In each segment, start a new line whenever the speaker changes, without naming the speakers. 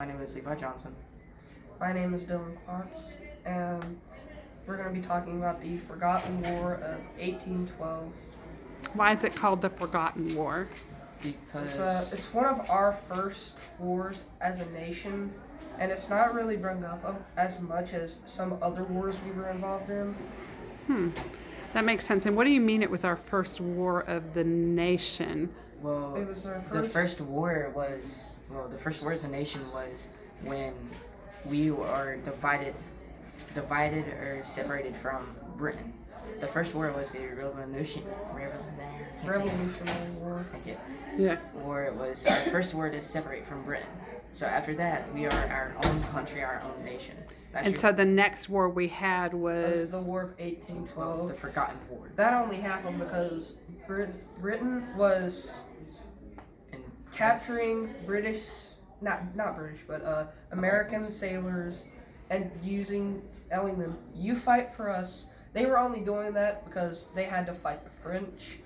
My name is Levi Johnson.
My name is Dylan Clarks, and we're going to be talking about the Forgotten War of 1812.
Why is it called the Forgotten War?
Because
It's one of our first wars as a nation, and it's not really brought up as much as some other wars we were involved in.
That makes sense. And what do you mean it was our first war of the nation?
well,
It was our
the first war as a nation was when we are divided or separated from Britain. The first war was the
Revolutionary War.
Yeah.
War. It was our first war to separate from Britain. So after that, we are our own country, our own nation.
And so the next war we had
It was
was
the War of
the
1812.
Forgotten War.
That only happened because Britain was
And
capturing not British, but American sailors and telling them, you fight for us. They were only doing that because they had to fight the French.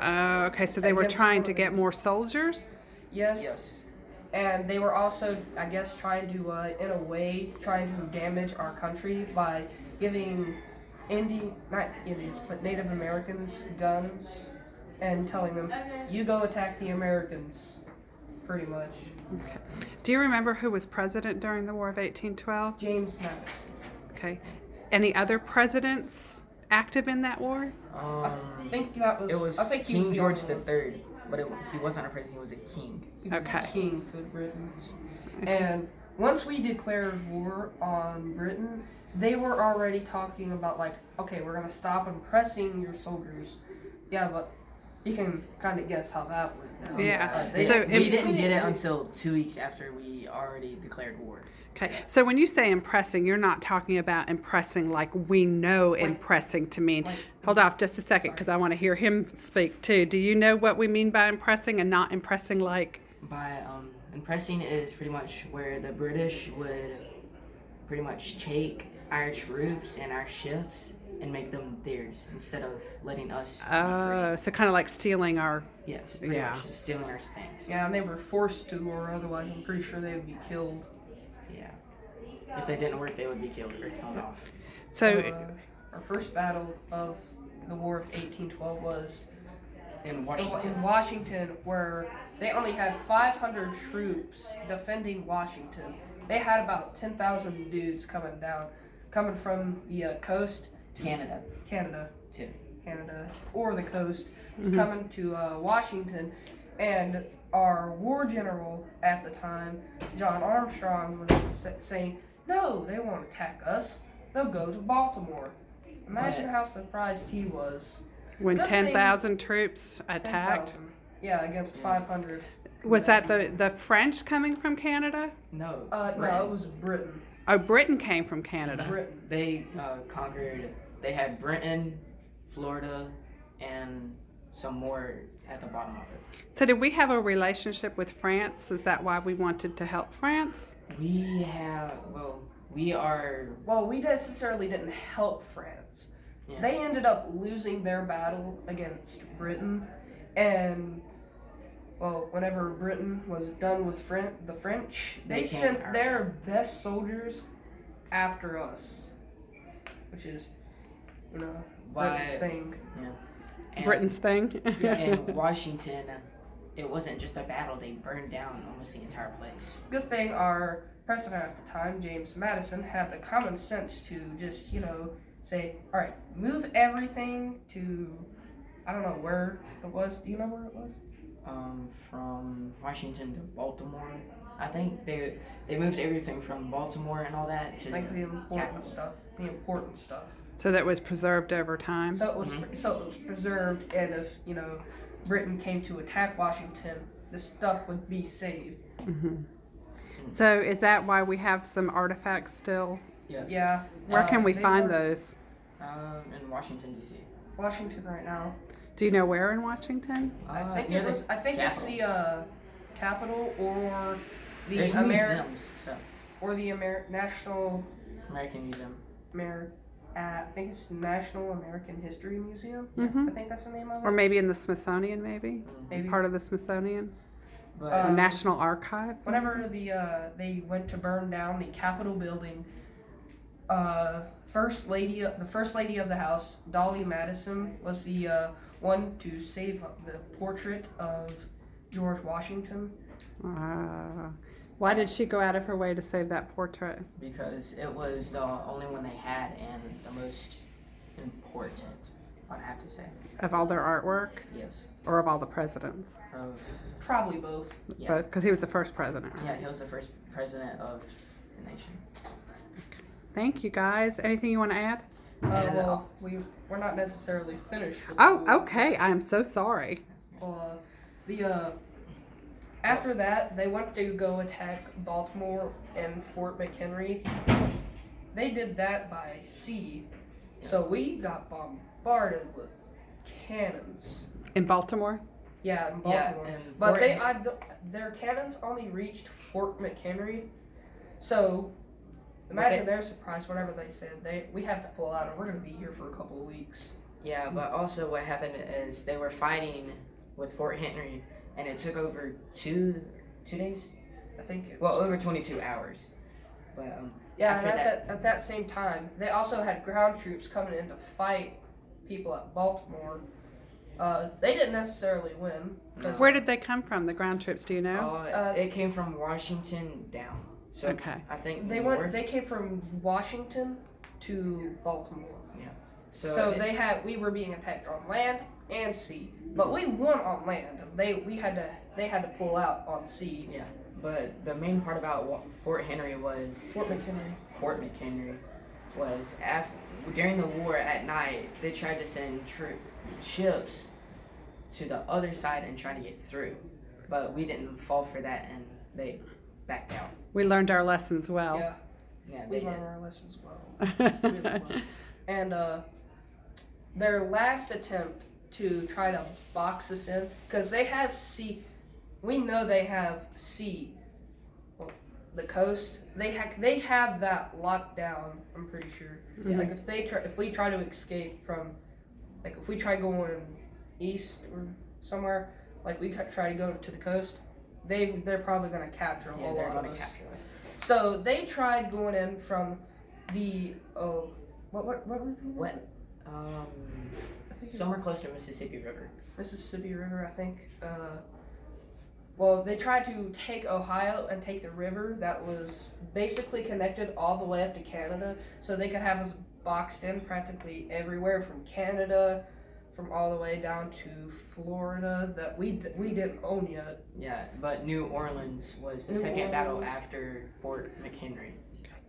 okay, so they were
Against
trying to
Northern-
get more soldiers?
Yes. And they were also, I guess, trying to damage our country by giving not Indians, but Native Americans guns and telling them, you go attack the Americans, pretty much.
Okay. Do you remember who was president during the War of 1812?
James Madison.
Okay. Any other presidents active in that war?
I think that was.
It was
I think he
King
was the
George
only one.
III, but he wasn't a president. He was a king.
He was
Okay.
the king for Britain.
Okay.
And once we declared war on Britain, they were already talking about okay, we're gonna stop impressing your soldiers. Yeah, but you can kind of guess how that went down.
Yeah.
They-
So
we
it-
didn't get it until 2 weeks after we already declared war.
Okay. So when you say impressing, you're not talking about impressing like we know impressing to mean. Hold off just a second because I want to hear him speak too. Do you know what we mean by impressing and not impressing like?
By impressing is pretty much where the British would pretty much take our troops and our ships and make them theirs instead of letting us be free.
So kind of like stealing our.
Yes, pretty
yeah.
much stealing our things.
Yeah, and they were forced to, or otherwise, I'm pretty sure they would be killed.
Yeah. If they didn't work, they would be killed or thrown off.
So
Our first battle of the War of 1812 was
In Washington.
in Washington, where they only had 500 troops defending Washington. They had about 10,000 dudes coming from the coast to
Canada,
Canada,
too.
or the coast, coming to Washington, and our war general at the time, John Armstrong, was saying, "No, they won't attack us. They'll go to Baltimore." Imagine how surprised he was.
when
good thing-
10,000 troops attacked,
10,000. Yeah, against 500.
was that the French coming from Canada?
No.
No,
Britain.
it was Britain.
Oh, Britain came from Canada.
Britain.
They conquered. They had Britain, Florida, and some more at the bottom of it.
So did we have a relationship with France? Is that why we wanted to help France?
We are.
Well, we necessarily didn't help France.
Yeah.
They ended up losing their battle against Britain, and whenever Britain was done with the French, they
They
sent
came
their best soldiers after us, which is,
Why-
Britain's thing.
Yeah. And
Britain's thing.
in Washington, it wasn't just a battle. They burned down almost the entire place.
Good thing our president at the time, James Madison, had the common sense to just, say, all right, move everything to, I don't know where it was. Do you know where it was?
From Washington to Baltimore. I think they moved everything from Baltimore and all that to
Like the important
capital.
stuff. The important stuff.
So that was preserved over time.
So it was preserved, and if Britain came to attack Washington, the stuff would be saved.
So is that why we have some artifacts still?
Yes.
Yeah.
Where can we
they
find
were-
those?
In Washington D.C.
Washington right now.
Do you know where in Washington?
I think
near
it was. I think it's
Capitol.
the Capitol or the
There's museums. So
National
American Museum.
I think it's the National American History Museum.
Mhm.
I think that's the name of
Or
it.
maybe in the Smithsonian, maybe?
Maybe.
Part of the Smithsonian?
But
National Archives.
Whenever they went to burn down the Capitol building, the first lady of the house, Dolly Madison, was the one to save the portrait of George Washington.
Why did she go out of her way to save that portrait?
because it was the only one they had and the most important, I'd have to say.
Of all their artwork,
Yes.
or of all the presidents?
Of
Probably both.
Yeah.
Both, because he was the first president.
Yeah, he was the first president of the nation.
Thank you, guys. Anything you want to add?
And,
Well, we're not necessarily finished. With
Oh,
the-
okay. I'm so sorry.
After that, they went to go attack Baltimore and Fort McHenry. They did that by sea, so we got bombarded with cannons.
In Baltimore?
Yeah, in
Yeah,
Baltimore.
and
But
Fort-
their cannons only reached Fort McHenry, so imagine their surprise whenever they said we have to pull out and we're gonna be here for a couple of weeks.
Yeah, but also what happened is they were fighting with Fort Henry, and it took over two days.
I think it
Well,
was.
over 22 hours. But
Yeah,
after
and
that,
at that same time, they also had ground troops coming in to fight people at Baltimore. They didn't necessarily win. 'Cause
Where did they come from, the ground troops? Do you know?
it came from Washington down. So
Okay.
I think
they
north.
went. They came from Washington to Baltimore. So
it-
we were being attacked on land and sea, but we won on land. They had to pull out on sea.
Yeah, but the main part about Fort Henry was
Fort McHenry.
Fort McHenry was during the war at night they tried to send ships to the other side and try to get through, but we didn't fall for that and they backed out.
We learned our lessons well.
Yeah,
Yeah,
we
they
learned
did.
our lessons well. Really well. And their last attempt to try to box us in, because they have sea. We know they have sea. Well, the coast. They have that locked down. I'm pretty sure.
Mhm.
Like if we try to escape from, like if we try going east or somewhere, like we try to go to the coast, they're probably gonna capture a
Yeah,
whole
they're
lot of
gonna
us.
capture us.
So they tried going in from the what river?
What?
I think
Somewhere close to Mississippi River.
Mississippi River, I think. Well, they tried to take Ohio and take the river that was basically connected all the way up to Canada, so they could have us boxed in practically everywhere from Canada, from all the way down to Florida that we didn't own yet.
Yeah, but New Orleans was the
New
second battle
Orleans.
after Fort McHenry.